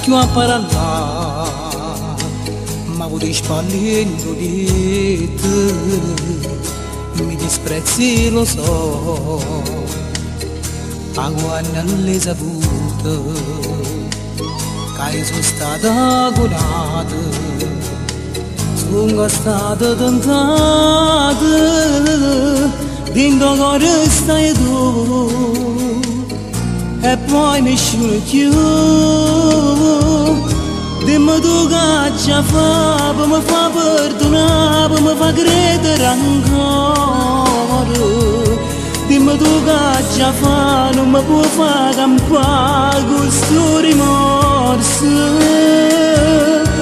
più a parlare, ma vuoi spallendo di te, mi disprezzi lo so, a guarda le sapute, che sono stata agonata, sono stata tentata, dentro cuore stai tu. E poi nessuno più. Dimmi tu che già fa, per mi fa perdonare, per mi fa credere ancora. Dimmi tu che già fa, non mi può fare campare questo rimorso.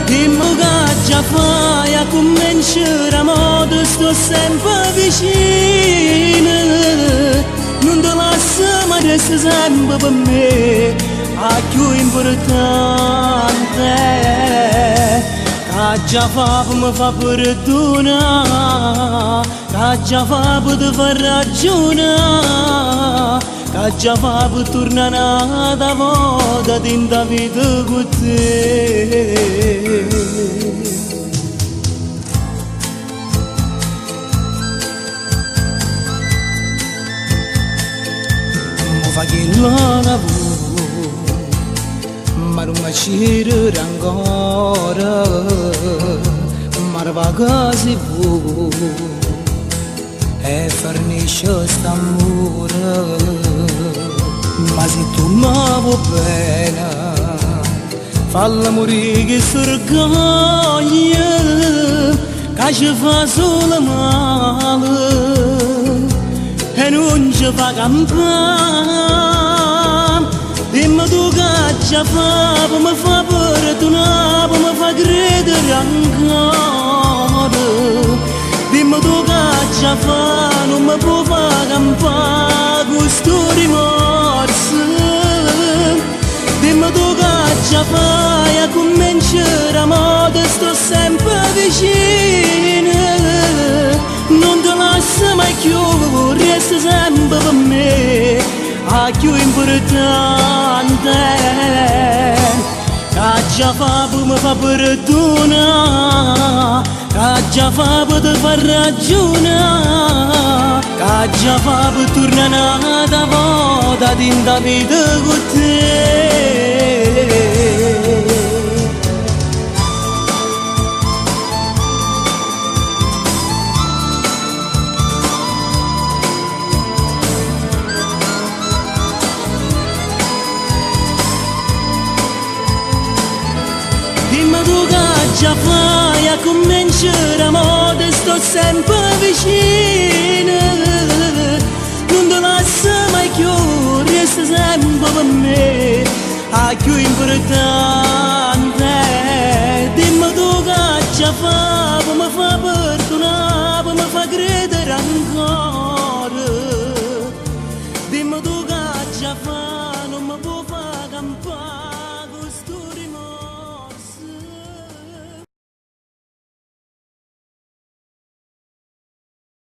Dimmi che già fa, e a cominciare a modo sto sempre vicino. Non te lascio, ma resta sempre per me, a più importante. Che già fa per mi fa perdonare, che già fa per ti far ragionare, che già fa per tornare una volta dentro la vita con te. Che la lavoro, ma non mi c'era ancora, ma va così buono, e fornisce st'amore, ma se tu mi vuoi bene, falla morire che sorgoglia, che ci fa solo male. E non ci fa campare. Dimmi tu che già fa, per mi fa perdonare, per mi fa credere ancora. Dimmi tu che già fa, non mi può fare campare questo rimorso. Dimmi tu che già fa, e a cominciare a modo sto sempre vicino. Non te lascio mai più, resta sempre per me, a più importante. Che già fa per mi fa perdonare, che già fa per ti far ragionare, che già fa per tornare una volta dentro la vita con te. Dimmi tu che già fai, a cominciare a modo sto sempre vicino.